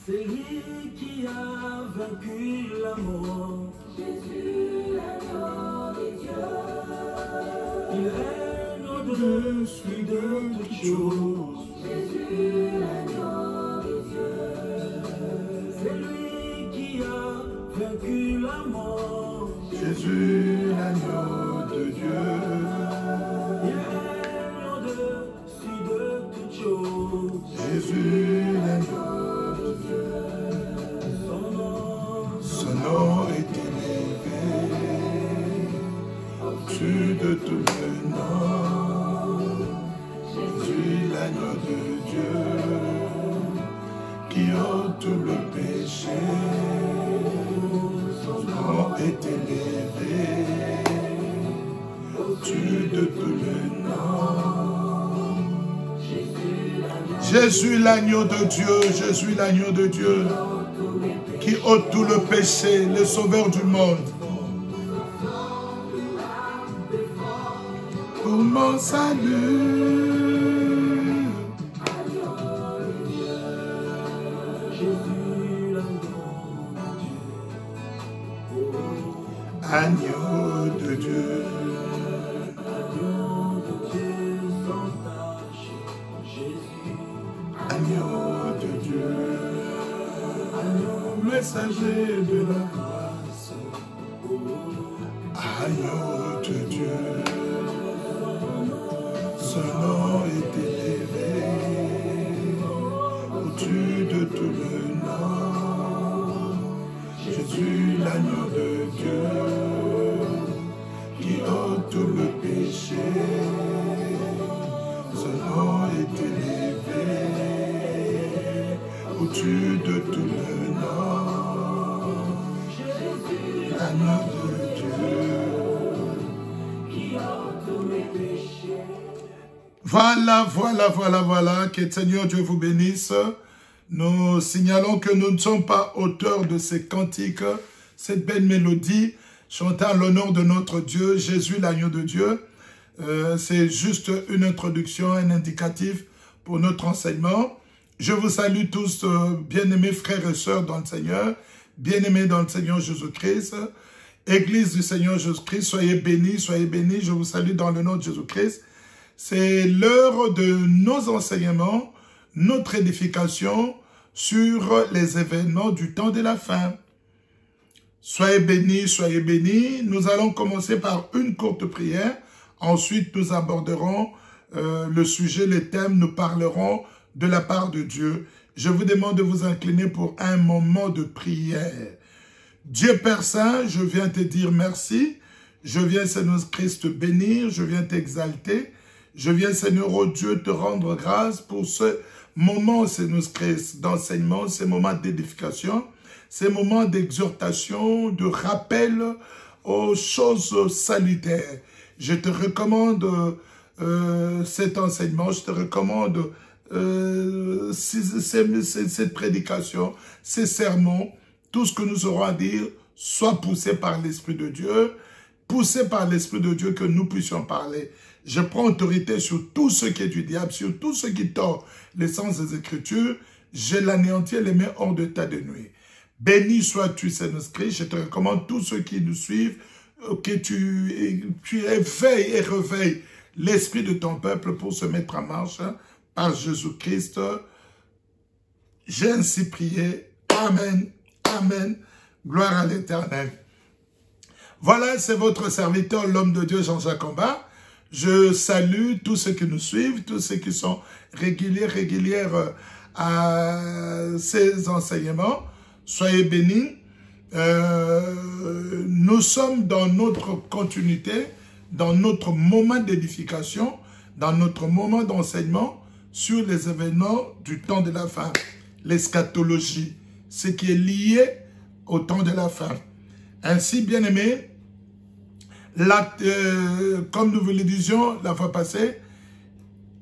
C'est lui qui a vaincu la mort. Jésus, l'agneau de Dieu. Il règne au-dessus de toutes choses. Jésus, l'agneau de Dieu. C'est lui qui a vaincu la mort. Jésus, l'agneau de Dieu. Il règne au-dessus de toutes choses. Jésus, l'agneau de Dieu. Son nom est élevé au-dessus de tout le nom. Jésus, l'agneau de Dieu, qui ôte le péché. Son nom est élevé au-dessus de tout le nom. Jésus, l'agneau de Dieu, Jésus, l'agneau de Dieu, qui ôte tout le péché, le sauveur du monde. Pour mon salut. Agneau de Dieu. Agneau de Dieu. Messager de la grâce, agneau de Dieu, son nom est élevé au-dessus de tout le nom. Jésus, l'agneau de Dieu, qui ôte tout le péché, son nom est élevé au-dessus de tout le nom. L'agneau de Dieu qui ôte les péchés. Voilà. Que Seigneur Dieu vous bénisse. Nous signalons que nous ne sommes pas auteurs de ces cantiques, cette belle mélodie, chantant l'honneur de notre Dieu, Jésus l'agneau de Dieu. C'est juste une introduction, un indicatif pour notre enseignement. Je vous salue tous, bien-aimés frères et sœurs dans le Seigneur, bien-aimés dans le Seigneur Jésus-Christ. Église du Seigneur Jésus-Christ, soyez bénis, je vous salue dans le nom de Jésus-Christ. C'est l'heure de nos enseignements, notre édification sur les événements du temps de la fin. Soyez bénis, Nous allons commencer par une courte prière. Ensuite, nous aborderons le sujet, les thèmes, nous parlerons de la part de Dieu. Je vous demande de vous incliner pour un moment de prière. Dieu Père Saint, je viens te dire merci. Je viens, Seigneur Christ, te bénir. Je viens t'exalter. Je viens, Seigneur, oh Dieu, te rendre grâce pour ce moment, Seigneur Christ, d'enseignement, ces moments d'édification, ces moments d'exhortation, de rappel aux choses salutaires. Je te recommande cet enseignement, je te recommande cette prédication, ces sermons, tout ce que nous aurons à dire, soit poussé par l'Esprit de Dieu, que nous puissions parler. Je prends autorité sur tout ce qui est du diable, sur tout ce qui tord l'essence des Écritures. Je l'anéantis et les mets hors de ta de nuit. Béni sois-tu, Seigneur Christ. Je te recommande tous ceux qui nous suivent, que tu éveilles et réveilles l'esprit de ton peuple pour se mettre en marche par Jésus-Christ. J'ai ainsi prié. Amen. Amen. Gloire à l'Éternel. Voilà, c'est votre serviteur, l'homme de Dieu, Jean-Jacques Combat. Je salue tous ceux qui nous suivent, tous ceux qui sont régulières à ces enseignements. Soyez bénis. Nous sommes dans notre continuité, dans notre moment d'édification, dans notre moment d'enseignement sur les événements du temps de la fin, l'eschatologie, ce qui est lié au temps de la fin. Ainsi, bien-aimés, comme nous vous le disions la fois passée,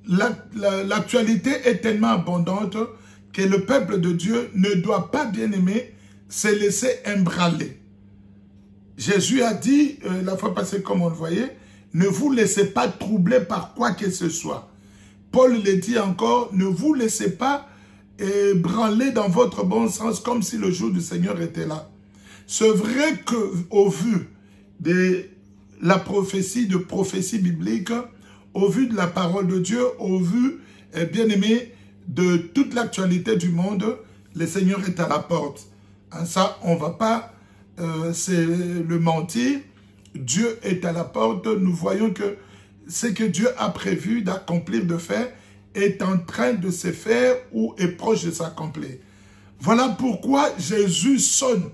l'actualité est tellement abondante que le peuple de Dieu ne doit pas, bien-aimé, se laisser embraler. Jésus a dit, la fois passée, comme on le voyait, ne vous laissez pas troubler par quoi que ce soit. Paul le dit encore, ne vous laissez pas branler dans votre bon sens comme si le jour du Seigneur était là. C'est vrai qu'au vu de la prophétie biblique, au vu de la parole de Dieu, au vu, bien aimé, de toute l'actualité du monde, le Seigneur est à la porte. Hein, ça, on ne va pas le mentir. Dieu est à la porte. Nous voyons que ce que Dieu a prévu d'accomplir, de faire, est en train de se faire ou est proche de s'accomplir. Voilà pourquoi Jésus sonne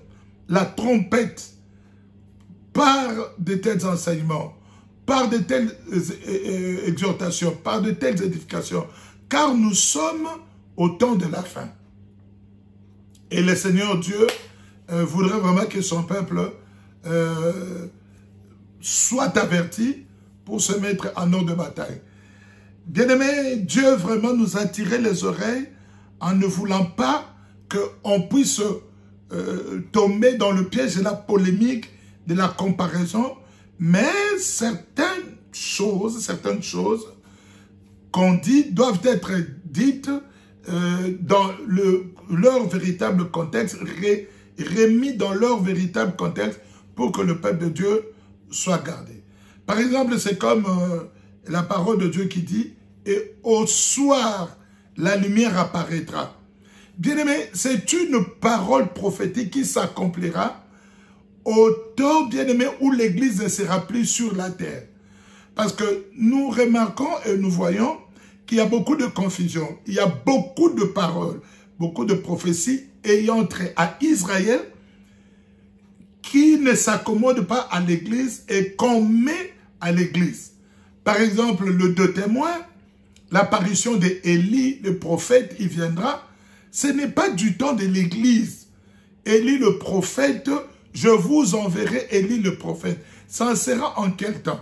la trompette par de tels enseignements, par de telles exhortations, par de telles édifications, car nous sommes au temps de la fin. Et le Seigneur Dieu voudrait vraiment que son peuple soit averti pour se mettre en ordre de bataille. Bien-aimé, Dieu vraiment nous a tiré les oreilles en ne voulant pas qu'on puisse tomber dans le piège de la polémique, de la comparaison, mais certaines choses qu'on dit doivent être dites dans leur véritable contexte, remis dans leur véritable contexte pour que le peuple de Dieu soit gardé. Par exemple, c'est comme la parole de Dieu qui dit « Et au soir, la lumière apparaîtra ». Bien-aimé, c'est une parole prophétique qui s'accomplira au temps, bien-aimé, où l'Église ne sera plus sur la terre. Parce que nous remarquons et nous voyons qu'il y a beaucoup de confusion, il y a beaucoup de paroles, beaucoup de prophéties ayant trait à Israël qui ne s'accommodent pas à l'Église et qu'on met à l'Église. Par exemple, le 2 témoins, l'apparition d'Élie, le prophète, il viendra. Ce n'est pas du temps de l'Église. Élie le prophète, je vous enverrai Élie le prophète. Ça sera en quel temps?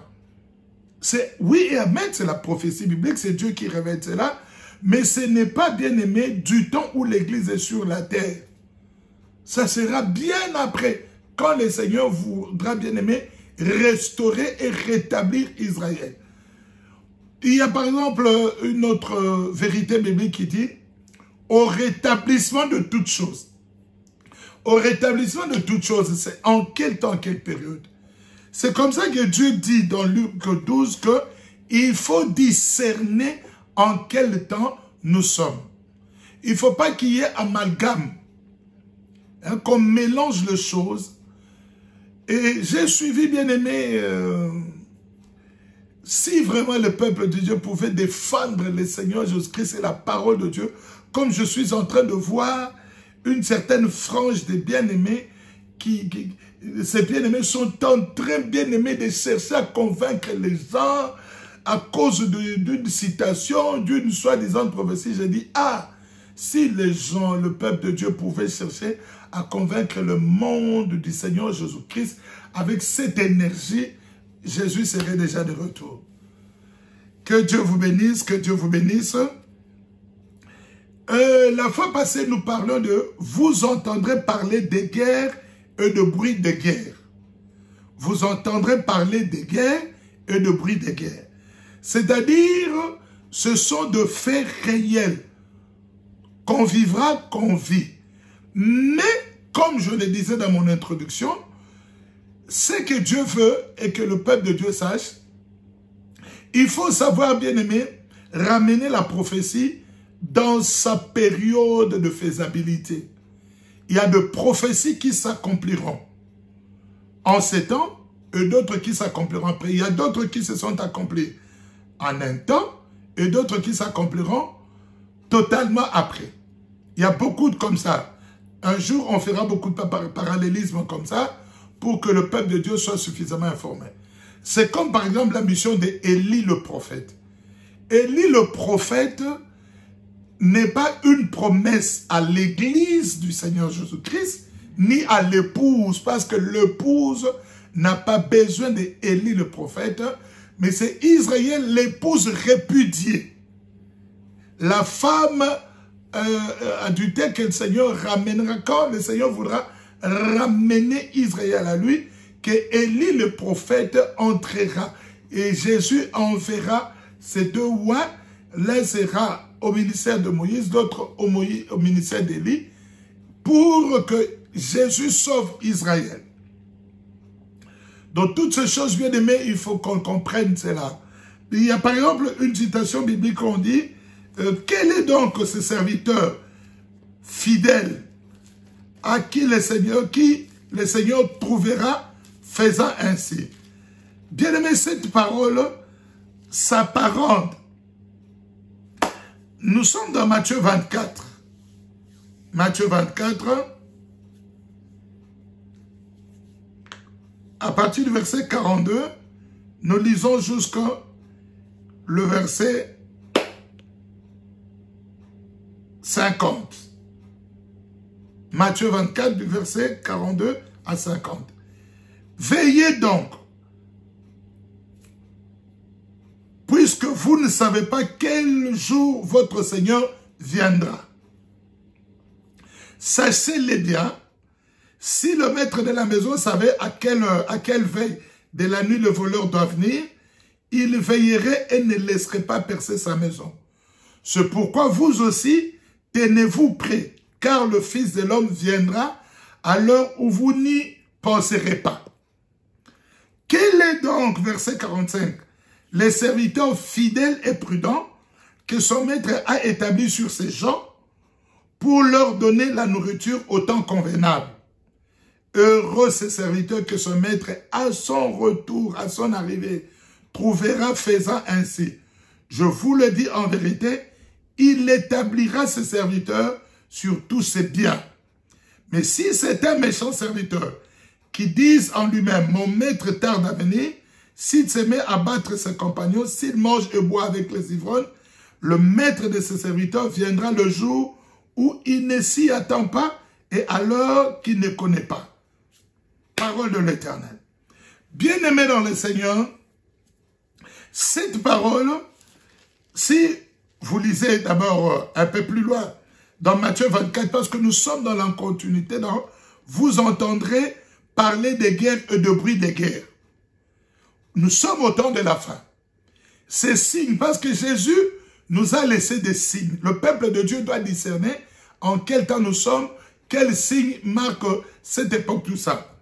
Oui et amen, c'est la prophétie biblique, c'est Dieu qui révèle cela. Mais ce n'est pas, bien aimé, du temps où l'Église est sur la terre. Ça sera bien après, quand le Seigneur voudra, bien aimé, restaurer et rétablir Israël. Il y a par exemple une autre vérité biblique qui dit au rétablissement de toutes choses. Au rétablissement de toutes choses, c'est en quel temps, quelle période? C'est comme ça que Dieu dit dans Luc 12 qu'il faut discerner en quel temps nous sommes. Il ne faut pas qu'il y ait amalgame, hein, qu'on mélange les choses. Et j'ai suivi, bien aimé, si vraiment le peuple de Dieu pouvait défendre le Seigneur Jésus-Christ et la parole de Dieu, comme je suis en train de voir une certaine frange des bien-aimés, ces bien-aimés sont en train, bien-aimés, de chercher à convaincre les gens à cause d'une citation, d'une soi-disant prophétie. J'ai dit, ah, si les gens, le peuple de Dieu pouvait chercher à convaincre le monde du Seigneur Jésus-Christ avec cette énergie, Jésus serait déjà de retour. Que Dieu vous bénisse, que Dieu vous bénisse. La fois passée, nous parlons de « Vous entendrez parler des guerres et de bruit de guerre. » Vous entendrez parler des guerres et de bruit de guerre. C'est-à-dire, ce sont de faits réels. Qu'on vivra, qu'on vit. Mais, comme je le disais dans mon introduction, ce que Dieu veut et que le peuple de Dieu sache, il faut savoir, bien aimé, ramener la prophétie dans sa période de faisabilité. Il y a de prophéties qui s'accompliront en ces temps et d'autres qui s'accompliront après. Il y a d'autres qui se sont accomplies en un temps et d'autres qui s'accompliront totalement après. Il y a beaucoup de comme ça. Un jour, on fera beaucoup de parallélisme comme ça pour que le peuple de Dieu soit suffisamment informé. C'est comme par exemple la mission d'Élie le prophète. Élie le prophète n'est pas une promesse à l'église du Seigneur Jésus-Christ, ni à l'épouse, parce que l'épouse n'a pas besoin d'Élie le prophète, mais c'est Israël, l'épouse répudiée. La femme adultère que le Seigneur ramènera, quand le Seigneur voudra ramener Israël à lui, que Élie le prophète entrera. Et Jésus enverra ces deux rois, l'un sera au ministère de Moïse, d'autres au ministère d'Élie, pour que Jésus sauve Israël. Donc toutes ces choses, bien aimés, il faut qu'on comprenne cela. Il y a par exemple une citation biblique où on dit quel est donc ce serviteur fidèle à qui le Seigneur trouvera faisant ainsi. Bien aimé, cette parole s'apparente. Nous sommes dans Matthieu 24. Matthieu 24, à partir du verset 42, nous lisons jusqu'au verset 50. Matthieu 24, du verset 42 à 50. Veillez donc, puisque vous ne savez pas quel jour votre Seigneur viendra. Sachez-les bien, si le maître de la maison savait à quelle veille de la nuit le voleur doit venir, il veillerait et ne laisserait pas percer sa maison. C'est pourquoi vous aussi, tenez-vous prêts, car le Fils de l'homme viendra à l'heure où vous n'y penserez pas. Quel est donc, verset 45, les serviteurs fidèles et prudents que son maître a établis sur ces gens pour leur donner la nourriture au temps convenable? Heureux ces serviteurs que son maître, à son retour, à son arrivée, trouvera faisant ainsi. Je vous le dis en vérité, il établira ses serviteurs sur tous ses biens. Mais si c'est un méchant serviteur qui dise en lui-même, mon maître tarde à venir, s'il se met à battre ses compagnons, s'il mange et boit avec les ivrognes, le maître de ses serviteurs viendra le jour où il ne s'y attend pas et à l'heure qu'il ne connaît pas. Parole de l'Éternel. Bien-aimés dans le Seigneur, cette parole, si vous lisez d'abord un peu plus loin dans Matthieu 24, parce que nous sommes dans la continuité, vous entendrez parler des guerres et de bruit des guerres. Nous sommes au temps de la fin. Ces signes, parce que Jésus nous a laissé des signes. Le peuple de Dieu doit discerner en quel temps nous sommes, quels signes marquent cette époque, tout ça.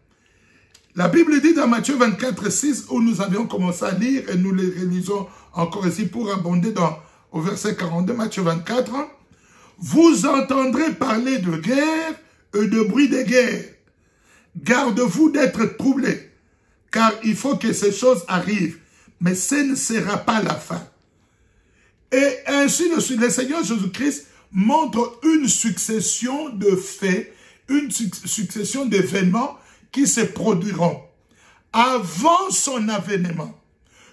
La Bible dit dans Matthieu 24, 6, où nous avions commencé à lire, et nous les relisons encore ici pour abonder au verset 42, Matthieu 24, vous entendrez parler de guerre et de bruit de guerre. Garde-vous d'être troublés, car il faut que ces choses arrivent, mais ce ne sera pas la fin. Et ainsi de suite, le Seigneur Jésus-Christ montre une succession de faits, une succession d'événements qui se produiront avant son avènement.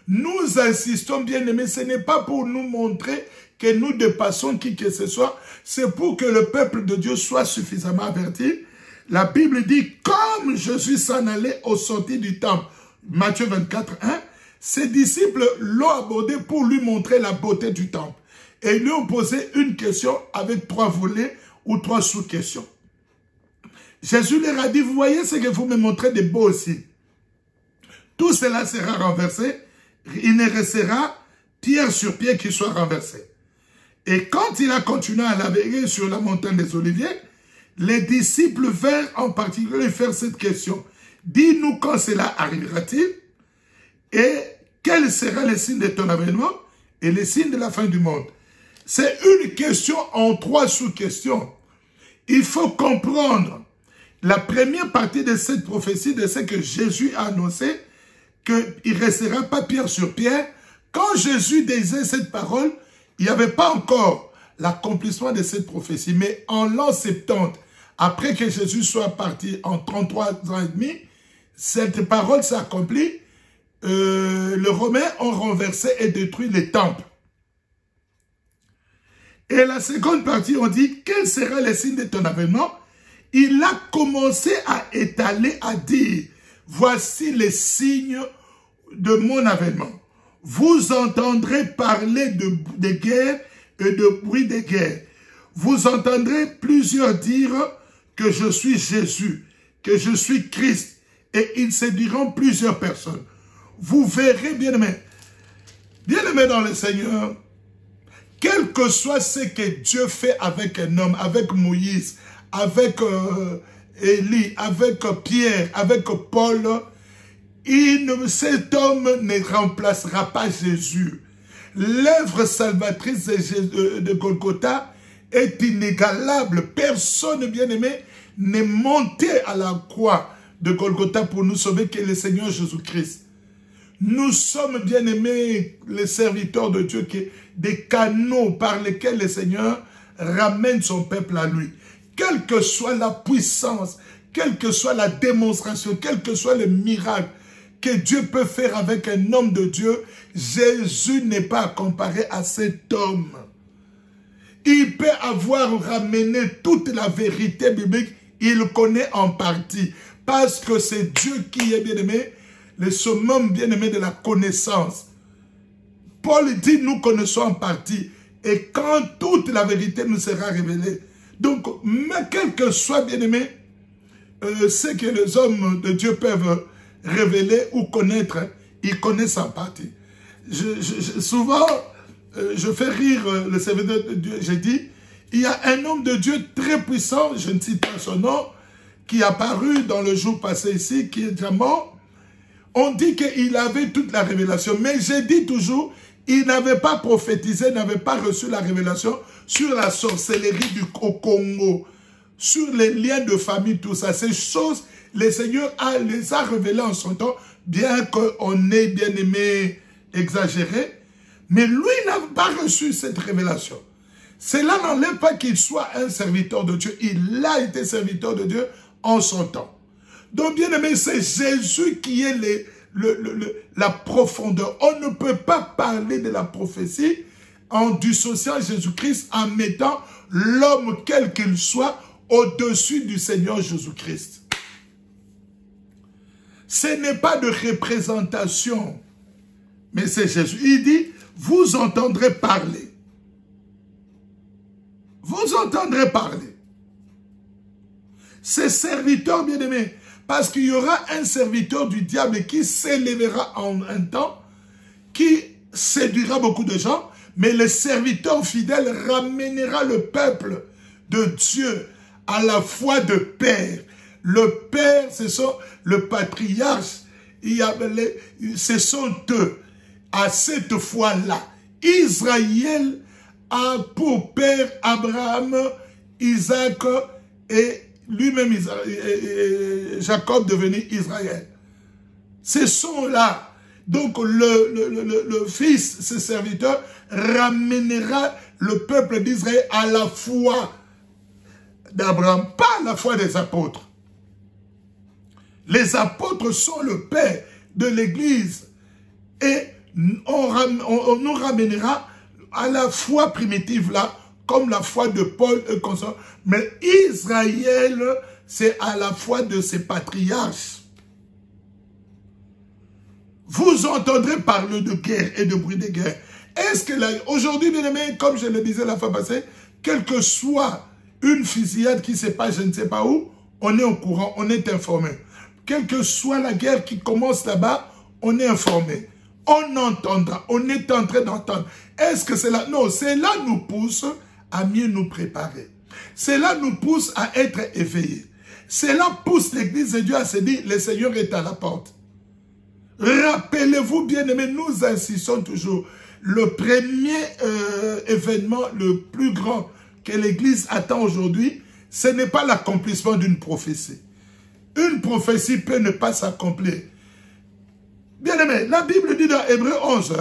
Nous insistons, bien aimés, ce n'est pas pour nous montrer que nous dépassons qui que ce soit, c'est pour que le peuple de Dieu soit suffisamment averti. La Bible dit, comme Jésus s'en allait au sortir du temple, Matthieu 24, 1, ses disciples l'ont abordé pour lui montrer la beauté du temple. Et ils lui ont posé une question avec 3 volets ou 3 sous-questions. Jésus leur a dit, vous voyez ce que vous me montrez de beau aussi. Tout cela sera renversé, il ne restera pierre sur pierre qui soit renversé. Et quand il a continué à naviguer sur la montagne des Oliviers, les disciples vinrent en particulier faire cette question. Dis-nous quand cela arrivera-t-il et quel sera le signe de ton avènement et le signe de la fin du monde. C'est une question en 3 sous-questions. Il faut comprendre la première partie de cette prophétie, de ce que Jésus a annoncé, qu'il ne restera pas pierre sur pierre. Quand Jésus disait cette parole, il n'y avait pas encore l'accomplissement de cette prophétie. Mais en l'an 70, après que Jésus soit parti en 33 ans et demi, cette parole s'est accomplie. Les Romains ont renversé et détruit les temples. Et la seconde partie, on dit, quel sera le signe de ton avènement? Il a commencé à étaler, à dire, voici les signes de mon avènement. Vous entendrez parler de guerre et de bruit de guerre. Vous entendrez plusieurs dire que je suis Jésus, que je suis Christ, et ils séduiront plusieurs personnes. Vous verrez, bien-aimés dans le Seigneur, quel que soit ce que Dieu fait avec un homme, avec Moïse, avec Élie, avec Pierre, avec Paul, cet homme ne remplacera pas Jésus. L'œuvre salvatrice de Golgotha est inégalable. Personne, bien-aimé, n'est monté à la croix de Golgotha pour nous sauver que le Seigneur Jésus-Christ. Nous sommes, bien-aimés, les serviteurs de Dieu, des canaux par lesquels le Seigneur ramène son peuple à lui. Quelle que soit la puissance, quelle que soit la démonstration, quel que soit le miracle que Dieu peut faire avec un homme de Dieu, Jésus n'est pas comparé à cet homme. Il peut avoir ramené toute la vérité biblique, il connaît en partie, parce que c'est Dieu qui est bien-aimé, le summum bien-aimé de la connaissance. Paul dit, nous connaissons en partie, et quand toute la vérité nous sera révélée. Donc, mais quel que soit bien-aimé, ce que les hommes de Dieu peuvent révéler ou connaître, ils connaissent en partie. Souvent, je fais rire le serviteur de Dieu. J'ai dit, il y a un homme de Dieu très puissant, je ne cite pas son nom, qui est apparu dans le jour passé ici, qui est déjà mort. On dit qu'il avait toute la révélation, mais j'ai dit toujours, il n'avait pas prophétisé, n'avait pas reçu la révélation sur la sorcellerie au Congo, sur les liens de famille, tout ça. Ces choses, le Seigneur les a révélées en son temps, bien qu'on ait bien aimé exagérer, mais lui n'a pas reçu cette révélation. Cela n'enlève pas qu'il soit un serviteur de Dieu. Il a été serviteur de Dieu en son temps. Donc, bien aimé, c'est Jésus qui est la profondeur. On ne peut pas parler de la prophétie en dissociant Jésus-Christ, en mettant l'homme, quel qu'il soit, au-dessus du Seigneur Jésus-Christ. Ce n'est pas de représentation, mais c'est Jésus. Il dit, vous entendrez parler. Vous entendrez parler. Ces serviteurs bien-aimés, parce qu'il y aura un serviteur du diable qui s'élèvera en un temps, qui séduira beaucoup de gens, mais le serviteur fidèle ramènera le peuple de Dieu à la foi de Père. Le Père, ce sont le patriarche, ce sont eux. À cette foi-là, Israël a pour père Abraham, Isaac et lui-même Jacob devenu Israël. Ce sont là. Donc le fils, ce serviteur, ramènera le peuple d'Israël à la foi d'Abraham, pas à la foi des apôtres. Les apôtres sont le père de l'Église et on nous ramènera à la foi primitive là, comme la foi de Paul et consort. Mais Israël, c'est à la foi de ses patriarches. Vous entendrez parler de guerre et de bruit de guerre. Est-ce que aujourd'hui, bien aimé, comme je le disais la fois passée, quelle que soit une fusillade qui se passe, je ne sais pas où, on est au courant, on est informé. Quelle que soit la guerre qui commence là-bas, on est informé. On entendra, on est en train d'entendre. Est-ce que cela... Non, cela nous pousse à mieux nous préparer. Cela nous pousse à être éveillés. Cela pousse l'Église de Dieu à se dire, le Seigneur est à la porte. Rappelez-vous, bien-aimés, nous insistons toujours. Le premier événement, le plus grand que l'Église attend aujourd'hui, ce n'est pas l'accomplissement d'une prophétie. Une prophétie peut ne pas s'accomplir. Bien-aimé, la Bible dit dans Hébreux 11,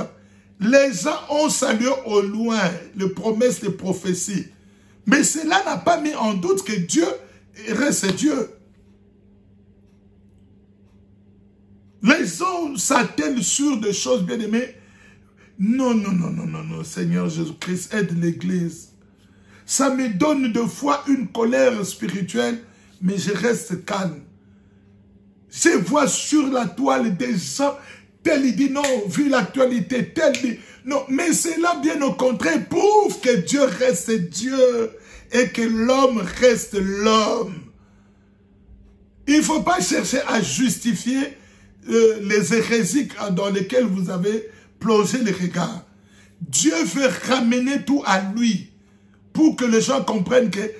les gens ont salué au loin les promesses, les prophéties. Mais cela n'a pas mis en doute que Dieu reste Dieu. Les gens s'attellent sur des choses, bien-aimées. Non, non, non, non, non, non, Seigneur Jésus-Christ, aide l'Église. Ça me donne de fois une colère spirituelle, mais je reste calme. Je vois sur la toile des gens, tel il dit non, vu l'actualité, tel dit non, mais c'est là bien au contraire, prouve que Dieu reste Dieu et que l'homme reste l'homme. Il ne faut pas chercher à justifier les hérésies dans lesquelles vous avez plongé les regards. Dieu veut ramener tout à lui pour que les gens comprennent que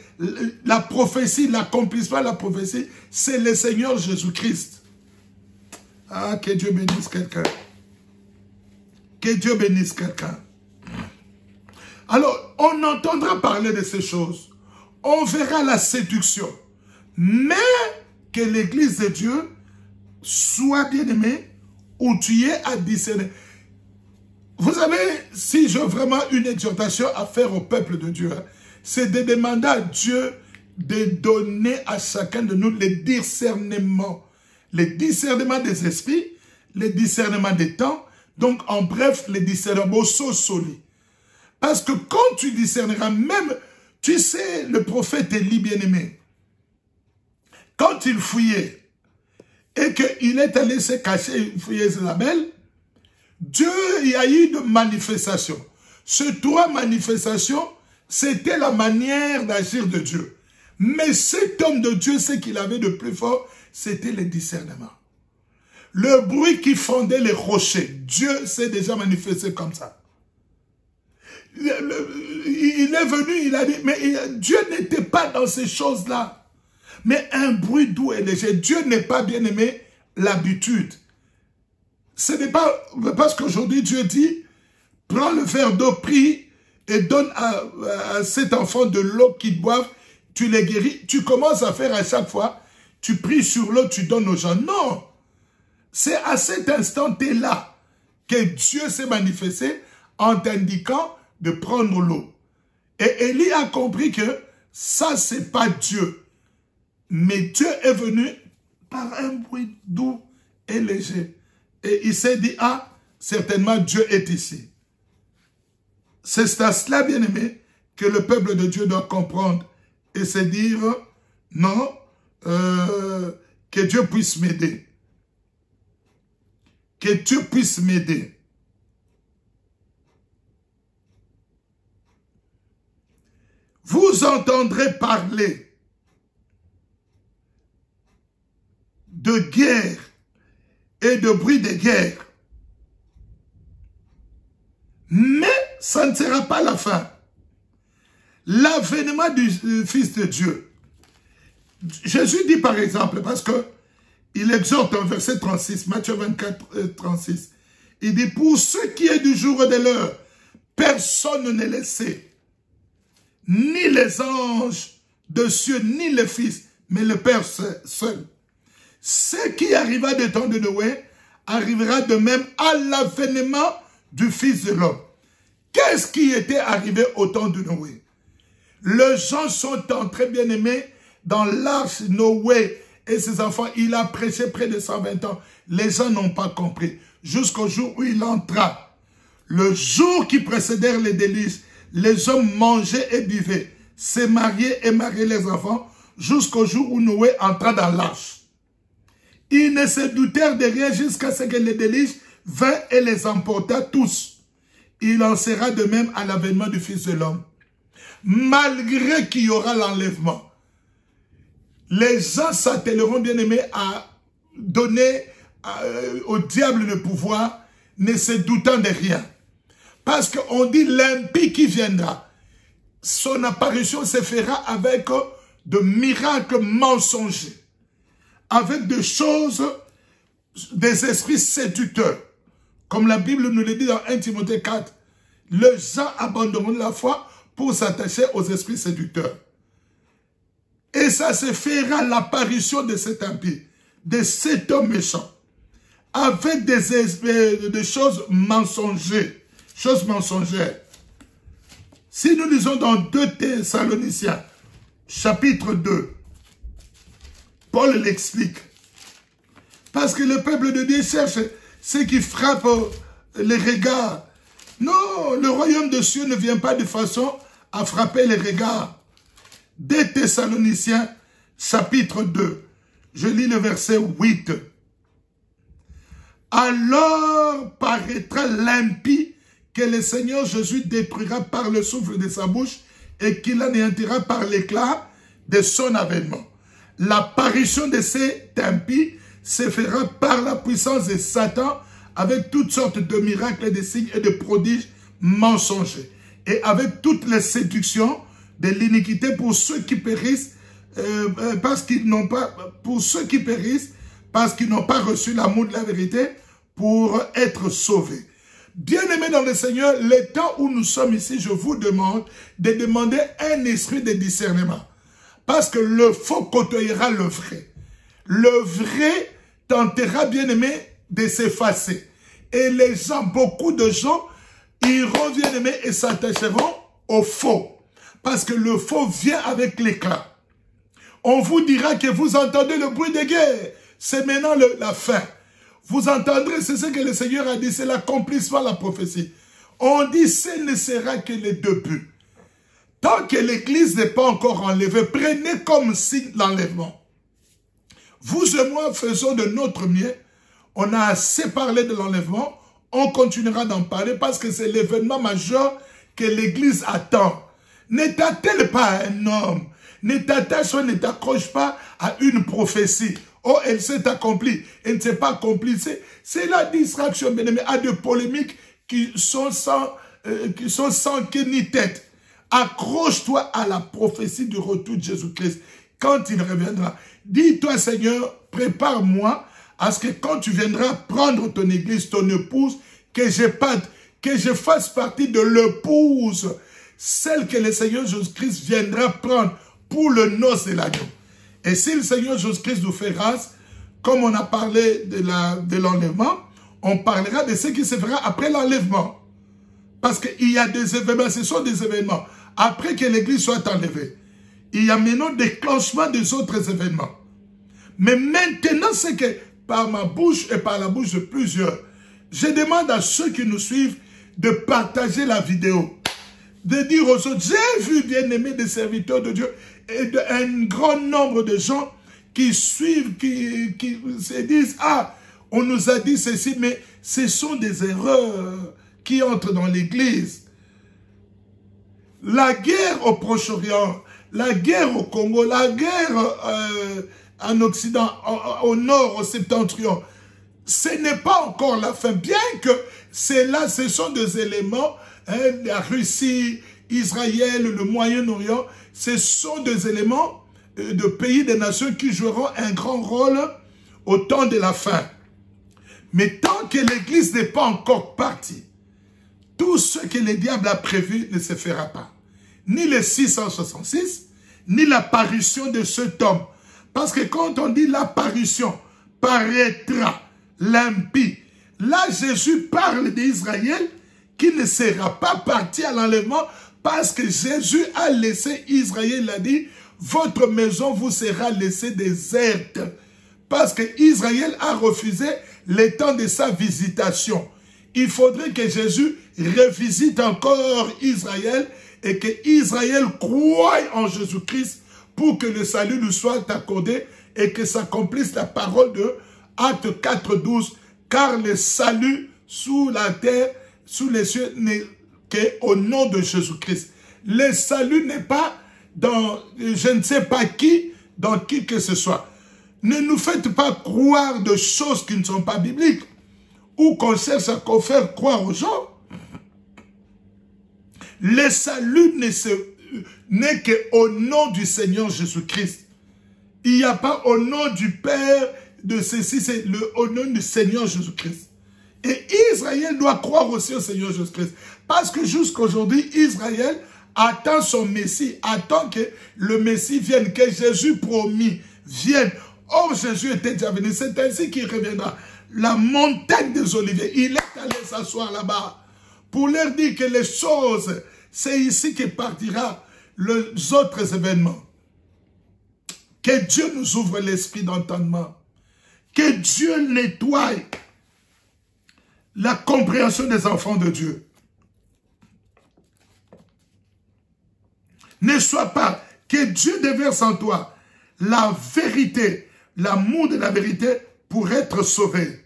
la prophétie, l'accomplissement de la prophétie, c'est le Seigneur Jésus-Christ. Ah, que Dieu bénisse quelqu'un. Que Dieu bénisse quelqu'un. Alors, on entendra parler de ces choses. On verra la séduction. Mais que l'église de Dieu soit bien-aimée, où tu es à discerner. Vous savez, si j'ai vraiment une exhortation à faire au peuple de Dieu, c'est de demander à Dieu de donner à chacun de nous le discernement des esprits, le discernement des temps, donc en bref, le discernement soli. Parce que quand tu discerneras, même, tu sais, le prophète Élie bien-aimé, quand il fouillait, et qu'il est allé se cacher, fouiller Isabelle, Dieu, il y a eu de manifestations. Ces 3 manifestations, c'était la manière d'agir de Dieu. Mais cet homme de Dieu, ce qu'il avait de plus fort, c'était le discernement. Le bruit qui fondait les rochers, Dieu s'est déjà manifesté comme ça. Il est venu, il a dit, mais Dieu n'était pas dans ces choses-là. Mais un bruit doux et léger. Dieu n'est pas bien aimé l'habitude. Ce n'est pas parce qu'aujourd'hui Dieu dit, prends le verre d'eau, prie et donne à cet enfant de l'eau qu'il boive, tu les guéris. Tu commences à faire à chaque fois, tu pries sur l'eau, tu donnes aux gens. Non, c'est à cet instant là que Dieu s'est manifesté en t'indiquant de prendre l'eau. Et Élie a compris que ça, c'est pas Dieu. Mais Dieu est venu par un bruit doux et léger. Et il s'est dit, ah, certainement Dieu est ici. C'est à cela, bien-aimé, que le peuple de Dieu doit comprendre et se dire, non, que Dieu puisse m'aider. Que Dieu puisse m'aider. Vous entendrez parler de guerre et de bruit de guerre. Mais ça ne sera pas la fin. L'avènement du Fils de Dieu. Jésus dit par exemple, parce que il exhorte en verset 36, Matthieu 24, 36, il dit, pour ce qui est du jour et de l'heure, personne n'est laissé, ni les anges de cieux, ni le Fils, mais le Père seul. Ce qui arriva du temps de Noé arrivera de même à l'avènement du Fils de l'homme. Qu'est-ce qui était arrivé au temps de Noé? Les gens sont entrés, bien aimés, dans l'arche. Noé et ses enfants, il a prêché près de 120 ans. Les gens n'ont pas compris. Jusqu'au jour où il entra. Le jour qui précédait les délices, les hommes mangeaient et buvaient, se mariaient et mariaient les enfants, jusqu'au jour où Noé entra dans l'arche. Ils ne se doutèrent de rien jusqu'à ce que les délices vint et les emporta tous. Il en sera de même à l'avènement du Fils de l'homme. Malgré qu'il y aura l'enlèvement, les gens s'attelleront, bien aimés, à donner au diable le pouvoir, ne se doutant de rien. Parce qu'on dit l'impie qui viendra, son apparition se fera avec de miracles mensongers, avec des choses, des esprits séducteurs. Comme la Bible nous le dit dans 1 Timothée 4, les gens abandonneront la foi pour s'attacher aux esprits séducteurs. Et ça se fera l'apparition de cet impie, de cet homme méchant, avec des choses mensongères. Choses mensongères. Si nous lisons dans 2 Thessaloniciens, chapitre 2, Paul l'explique. Parce que le peuple de Dieu cherche ce qui frappe les regards. Non, le royaume de Dieu ne vient pas de façon à frapper les regards. 2 Thessaloniciens, chapitre 2. Je lis le verset 8. Alors paraîtra l'impie que le Seigneur Jésus détruira par le souffle de sa bouche et qu'il anéantira par l'éclat de son avènement. L'apparition de cet impie se fera par la puissance de Satan avec toutes sortes de miracles, de signes et de prodiges mensonger et avec toutes les séductions de l'iniquité pour ceux qui périssent, parce qu'ils n'ont pas reçu l'amour de la vérité pour être sauvés. Bien-aimés dans le Seigneur, les temps où nous sommes ici, je vous demande de demander un esprit de discernement. Parce que le faux côtoyera le vrai. Le vrai tentera, bien-aimé, de s'effacer. Et les gens, beaucoup de gens, iront, bien-aimés, et s'attacheront au faux. Parce que le faux vient avec l'éclat. On vous dira que vous entendez le bruit de guerre. C'est maintenant la fin. Vous entendrez, c'est ce que le Seigneur a dit, c'est l'accomplissement de la prophétie. On dit, ce ne sera que le début. Tant que l'Église n'est pas encore enlevée, prenez comme signe l'enlèvement. Vous et moi faisons de notre mieux. On a assez parlé de l'enlèvement. On continuera d'en parler parce que c'est l'événement majeur que l'Église attend. Ne t'attelle pas à un homme. Ne t'accroche pas à une prophétie. Oh, elle s'est accomplie. Elle ne s'est pas accomplie. C'est la distraction, bien aimé, à des polémiques qui sont sans queue ni tête. Accroche-toi à la prophétie du retour de Jésus-Christ quand il reviendra. Dis-toi, Seigneur, prépare-moi à ce que quand tu viendras prendre ton église, ton épouse, que je fasse partie de l'épouse, celle que le Seigneur Jésus-Christ viendra prendre pour le noce de l'agneau. Et si le Seigneur Jésus-Christ nous fait grâce, comme on a parlé de l'enlèvement, on parlera de ce qui se fera après l'enlèvement. Parce qu'il y a des événements, ce sont des événements. Après que l'église soit enlevée, il y a maintenant déclenchement des autres événements. Mais maintenant, c'est que par ma bouche et par la bouche de plusieurs, je demande à ceux qui nous suivent de partager la vidéo. De dire aux autres, j'ai vu, bien-aimés, des serviteurs de Dieu et un grand nombre de gens qui suivent, qui se disent, ah, on nous a dit ceci, mais ce sont des erreurs qui entrent dans l'église. La guerre au Proche-Orient, la guerre au Congo, la guerre en Occident, au Nord, au Septentrion, ce n'est pas encore la fin, bien que ce sont des éléments, hein, la Russie, Israël, le Moyen-Orient, ce sont des éléments de pays, des nations qui joueront un grand rôle au temps de la fin. Mais tant que l'Église n'est pas encore partie, tout ce que le diable a prévu ne se fera pas. Ni les 666, ni l'apparition de cet homme. Parce que quand on dit l'apparition, paraîtra l'impie. Là, Jésus parle d'Israël qui ne sera pas parti à l'enlèvement parce que Jésus a laissé Israël, il a dit, votre maison vous sera laissée déserte. Parce que Israël a refusé le temps de sa visitation. Il faudrait que Jésus revisite encore Israël et que Israël croie en Jésus-Christ pour que le salut lui soit accordé et que s'accomplisse la parole de Acte 4:12, car le salut sous la terre, sous les cieux, n'est qu'au nom de Jésus-Christ. Le salut n'est pas dans je ne sais pas qui, dans qui que ce soit. Ne nous faites pas croire de choses qui ne sont pas bibliques ou qu'on cherche à faire croire aux gens. Le salut n'est qu'au nom du Seigneur Jésus-Christ. Il n'y a pas au nom du Père de ceci, c'est au nom du Seigneur Jésus-Christ. Et Israël doit croire aussi au Seigneur Jésus-Christ. Parce que jusqu'aujourd'hui, Israël attend son Messie, attend que le Messie vienne, que Jésus promis vienne. Or, Jésus était déjà venu, c'est ainsi qu'il reviendra. La montagne des Oliviers, il est allé s'asseoir là-bas pour leur dire que les choses, c'est ici que partira les autres événements. Que Dieu nous ouvre l'esprit d'entendement. Que Dieu nettoie la compréhension des enfants de Dieu. Ne sois pas, que Dieu déverse en toi la vérité, l'amour de la vérité pour être sauvé.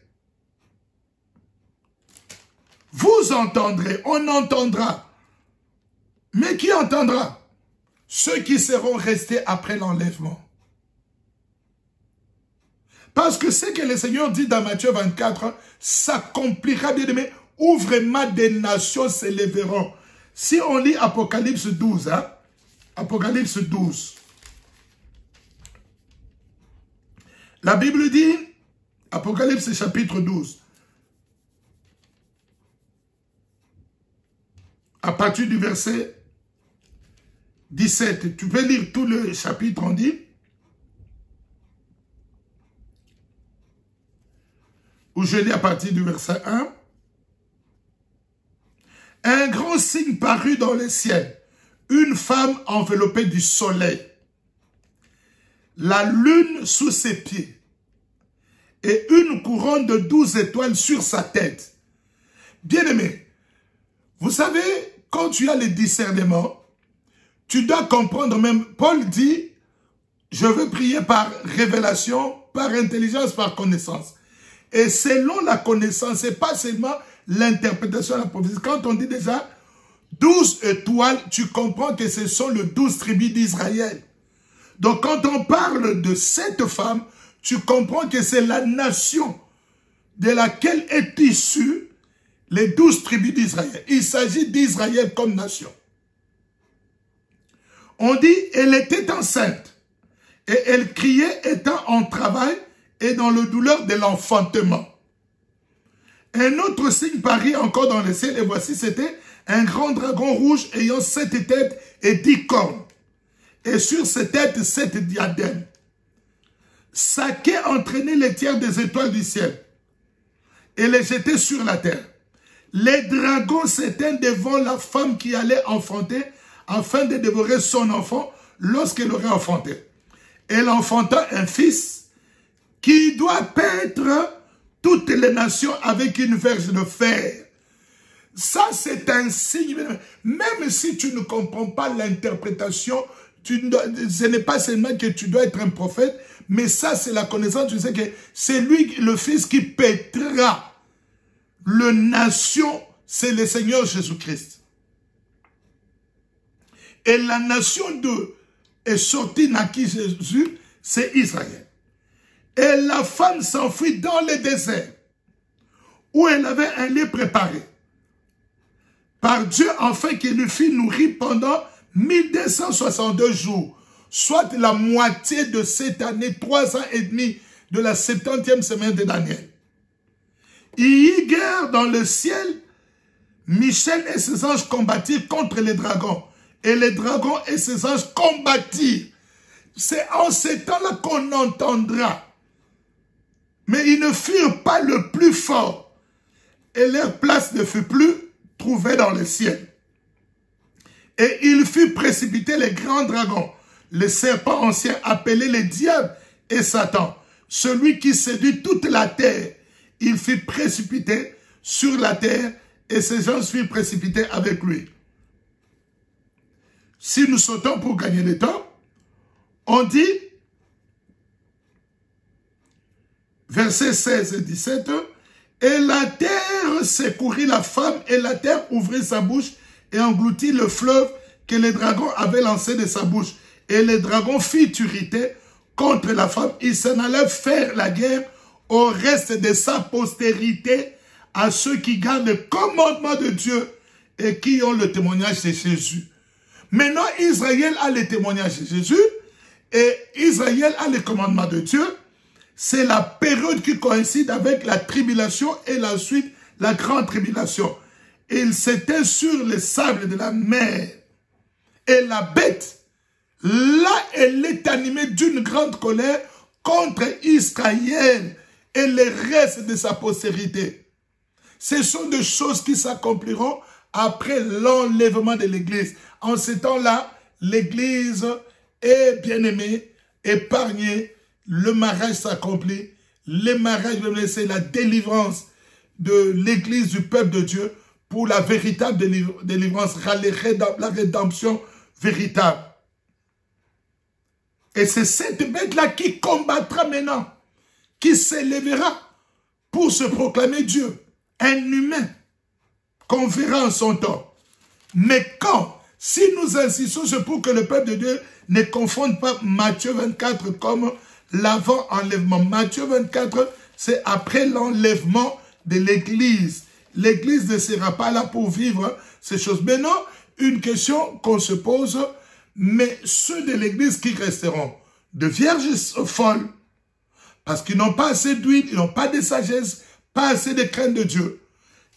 Vous entendrez, on entendra. Mais qui entendra? Ceux qui seront restés après l'enlèvement. Parce que ce que le Seigneur dit dans Matthieu 24 s'accomplira, bien aimé, où vraiment des nations s'élèveront. Si on lit Apocalypse 12, hein, Apocalypse 12, la Bible dit, Apocalypse chapitre 12, à partir du verset 17, tu peux lire tout le chapitre, on dit, où je lis à partir du verset 1. Un grand signe parut dans le ciel, une femme enveloppée du soleil, la lune sous ses pieds, et une couronne de 12 étoiles sur sa tête. Bien-aimé, vous savez, quand tu as le discernement, tu dois comprendre même, Paul dit, je veux prier par révélation, par intelligence, par connaissance. Et selon la connaissance, ce n'est pas seulement l'interprétation de la prophétie. Quand on dit déjà 12 étoiles, tu comprends que ce sont les 12 tribus d'Israël. Donc quand on parle de cette femme, tu comprends que c'est la nation de laquelle est issue les 12 tribus d'Israël. Il s'agit d'Israël comme nation. On dit, elle était enceinte et elle criait étant en travail et dans le douleur de l'enfantement. Un autre signe parut encore dans le ciel, et voici, c'était un grand dragon rouge ayant 7 têtes et 10 cornes, et sur ses têtes 7 diadèmes. Sa queue entraînait les tiers des étoiles du ciel, et les jetait sur la terre. Les dragons s'éteignent devant la femme qui allait enfanter, afin de dévorer son enfant lorsqu'elle aurait enfanté. Elle enfanta un fils, qui doit paître toutes les nations avec une verge de fer. Ça, c'est un signe. Même si tu ne comprends pas l'interprétation, ce n'est pas seulement que tu dois être un prophète, mais ça, c'est la connaissance. Tu sais que c'est lui, le Fils, qui paîtra les nations, c'est le Seigneur Jésus-Christ. Et la nation est sortie, naquit Jésus, c'est Israël. Et la femme s'enfuit dans le désert, où elle avait un lit préparé par Dieu, afin qu'il lui fît nourrir pendant 1262 jours, soit la moitié de cette année, 3 ans et demi de la 70e semaine de Daniel. Il y eut guerre dans le ciel. Michel et ses anges combattirent contre les dragons, et les dragons et ses anges combattirent. C'est en ces temps-là qu'on entendra. Mais ils ne furent pas le plus fort, et leur place ne fut plus trouvée dans le ciel. Et il fut précipité les grands dragons, les serpents anciens appelés les diables et Satan, celui qui séduit toute la terre. Il fut précipité sur la terre, et ses anges furent précipités avec lui. Si nous sautons pour gagner le temps, on dit, versets 16 et 17, « Et la terre secourit la femme, et la terre ouvrit sa bouche et engloutit le fleuve que les dragons avaient lancé de sa bouche. Et les dragons firent irriter contre la femme. Ils s'en allaient faire la guerre au reste de sa postérité, à ceux qui gardent le commandement de Dieu et qui ont le témoignage de Jésus. » Maintenant, Israël a le témoignage de Jésus et Israël a le commandement de Dieu. C'est la période qui coïncide avec la tribulation et ensuite la grande tribulation. Il s'éteint sur les sables de la mer. Et la bête, là, elle est animée d'une grande colère contre Israël et les restes de sa postérité. Ce sont des choses qui s'accompliront après l'enlèvement de l'Église. En ce temps-là, l'Église est bien-aimée, épargnée, le mariage s'accomplit. Le mariage, c'est la délivrance de l'Église, du peuple de Dieu, pour la véritable délivrance, la rédemption véritable. Et c'est cette bête-là qui combattra maintenant, qui s'élèvera pour se proclamer Dieu, un humain, qu'on verra en son temps. Mais quand, si nous insistons, c'est pour que le peuple de Dieu ne confonde pas Matthieu 24 comme l'avant-enlèvement. Matthieu 24, c'est après l'enlèvement de l'Église. l'Église ne sera pas là pour vivre ces choses. Maintenant, une question qu'on se pose, mais ceux de l'Église qui resteront de vierges folles, parce qu'ils n'ont pas assez d'huile, ils n'ont pas de sagesse, pas assez de crainte de Dieu,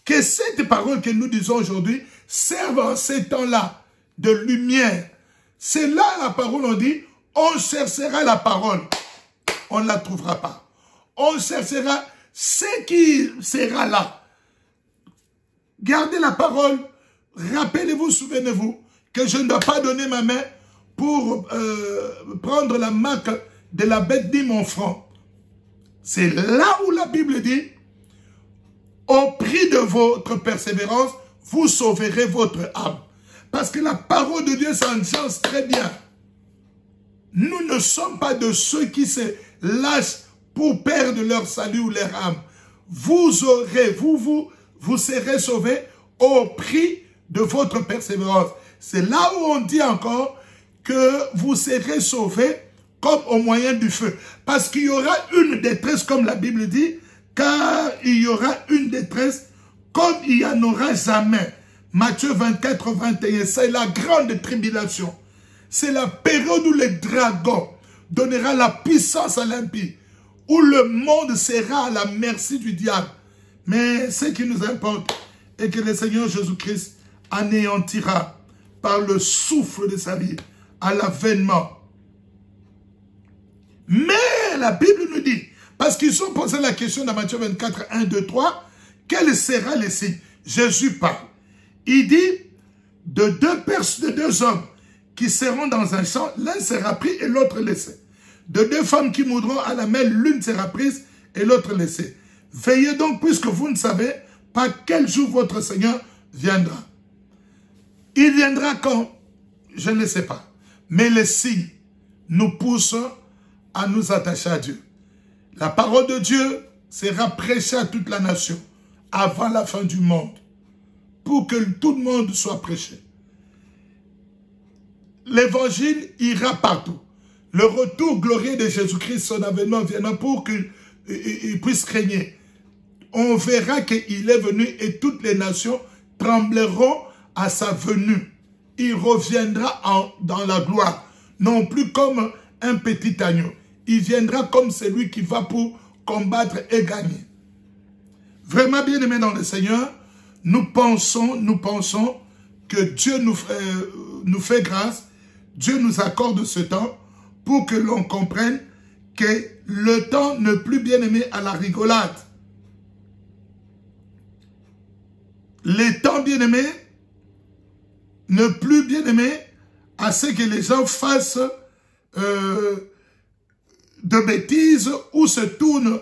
que cette parole que nous disons aujourd'hui serve en ces temps-là de lumière. C'est là la parole, on dit, on cherchera la parole, on ne la trouvera pas. On cherchera ce qui sera là. Gardez la parole, rappelez-vous, souvenez-vous, que je ne dois pas donner ma main pour prendre la marque de la bête ni mon front. C'est là où la Bible dit, au prix de votre persévérance, vous sauverez votre âme. Parce que la parole de Dieu s'en chance très bien. Nous ne sommes pas de ceux qui se lâchent pour perdre leur salut ou leur âme. Vous aurez, vous serez sauvés au prix de votre persévérance. C'est là où on dit encore que vous serez sauvés comme au moyen du feu. Parce qu'il y aura une détresse, comme la Bible dit, car il y aura une détresse comme il n'y en aura jamais. Matthieu 24, 21, c'est la grande tribulation. C'est la période où le dragon donnera la puissance à l'impie, où le monde sera à la merci du diable. Mais ce qui nous importe est que le Seigneur Jésus-Christ anéantira par le souffle de sa vie à l'avènement. Mais la Bible nous dit, parce qu'ils sont posé la question dans Matthieu 24, 1, 2, 3, quel sera le signe? Jésus parle. Il dit, de deux hommes qui seront dans un champ, l'un sera pris et l'autre laissé. De deux femmes qui mourront à la mer, l'une sera prise et l'autre laissée. Veillez donc, puisque vous ne savez pas quel jour votre Seigneur viendra. Il viendra quand? Je ne sais pas. Mais les signes nous poussent à nous attacher à Dieu. La parole de Dieu sera prêchée à toute la nation avant la fin du monde, pour que tout le monde soit prêché. L'évangile ira partout. Le retour glorieux de Jésus-Christ, son avènement viendra pour qu'il puisse régner. On verra qu'il est venu et toutes les nations trembleront à sa venue. Il reviendra dans la gloire, non plus comme un petit agneau. Il viendra comme celui qui va pour combattre et gagner. Vraiment bien aimé dans le Seigneur, nous pensons que Dieu nous fait grâce, Dieu nous accorde ce temps pour que l'on comprenne que le temps n'est plus bien aimé à la rigolade. Le temps bien aimé n'est plus bien aimé à ce que les gens fassent de bêtises ou se tournent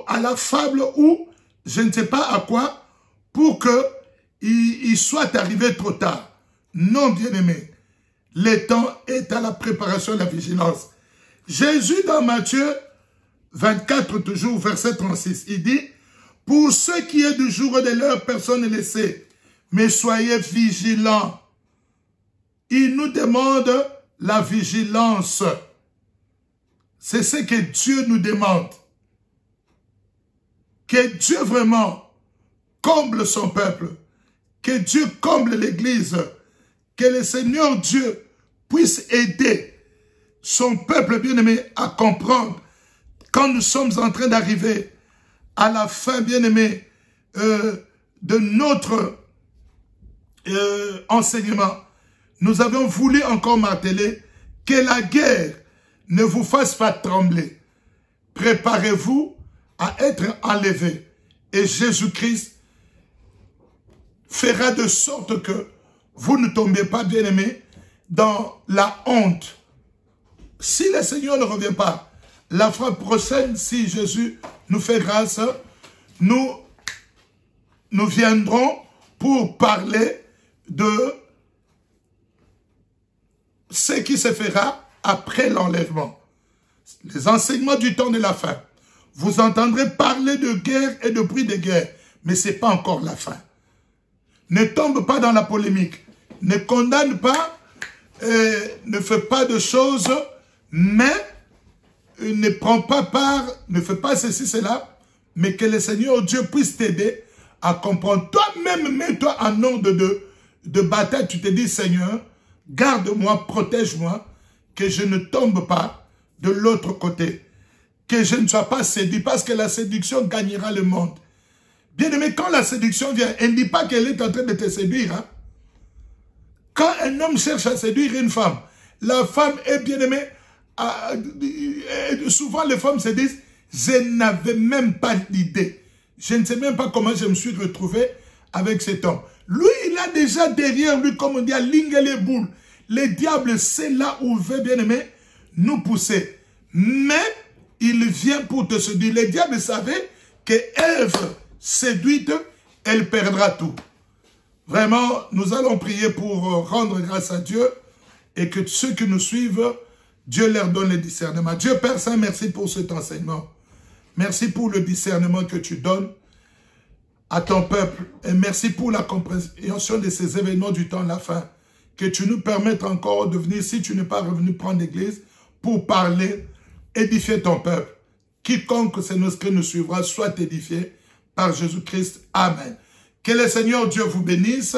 à la fable ou je ne sais pas à quoi pour qu'il soit arrivé trop tard. Non, bien-aimé, le temps est à la préparation et la vigilance. Jésus dans Matthieu 24, toujours verset 36, il dit, « Pour ce qui est du jour et de l'heure, personne n'est laissé, mais soyez vigilants. » Il nous demande la vigilance. C'est ce que Dieu nous demande. Que Dieu vraiment comble son peuple. Que Dieu comble l'Église. Que le Seigneur Dieu puisse aider son peuple bien-aimé à comprendre quand nous sommes en train d'arriver à la fin bien-aimé de notre enseignement. Nous avons voulu encore marteler que la guerre ne vous fasse pas trembler. Préparez-vous à être enlevés. Et Jésus-Christ fera de sorte que vous ne tombiez pas, bien-aimés, dans la honte. Si le Seigneur ne revient pas, la fois prochaine, si Jésus nous fait grâce, nous viendrons pour parler de ce qui se fera après l'enlèvement. Les enseignements du temps de la fin. Vous entendrez parler de guerre et de bruit de guerre, mais ce n'est pas encore la fin. Ne tombe pas dans la polémique. Ne condamne pas, ne fais pas de choses, mais ne prends pas part, ne fais pas ceci, cela, mais que le Seigneur Dieu puisse t'aider à comprendre. Toi-même, mets-toi en ordre de bataille. Tu te dis, Seigneur, garde-moi, protège-moi, que je ne tombe pas de l'autre côté. Que je ne sois pas séduit, parce que la séduction gagnera le monde. Bien-aimé, quand la séduction vient, elle ne dit pas qu'elle est en train de te séduire. Hein? Quand un homme cherche à séduire une femme, la femme est bien-aimée. Souvent, les femmes se disent, je n'avais même pas d'idée. Je ne sais même pas comment je me suis retrouvé avec cet homme. Lui, il a déjà derrière lui, comme on dit, à ligne les boules. Le diable, c'est là où il veut, bien-aimé, nous pousser. Mais, il vient pour te séduire. Le diable savait que Ève séduite, elle perdra tout. Vraiment, nous allons prier pour rendre grâce à Dieu et que ceux qui nous suivent, Dieu leur donne le discernement. Dieu Père Saint, merci pour cet enseignement. Merci pour le discernement que tu donnes à ton peuple. Et merci pour la compréhension de ces événements du temps de la fin. Que tu nous permettes encore de venir, si tu n'es pas revenu prendre l'église, pour parler, édifier ton peuple. Quiconque c'est inscrit nous suivra, soit édifié par Jésus-Christ. Amen. Que le Seigneur Dieu vous bénisse.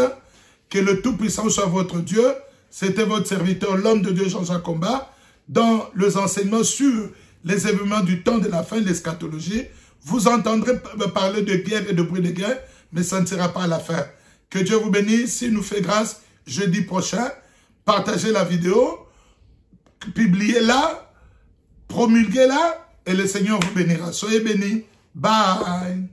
Que le Tout-Puissant soit votre Dieu. C'était votre serviteur, l'homme de Dieu Jean-Jacques Combat, dans les enseignements sur les événements du temps de la fin, l'eschatologie. Vous entendrez parler de guerre et de bruit de guerre, mais ça ne sera pas à la fin. Que Dieu vous bénisse. S'il nous fait grâce, jeudi prochain, partagez la vidéo, publiez-la, promulguez-la, et le Seigneur vous bénira. Soyez bénis. Bye.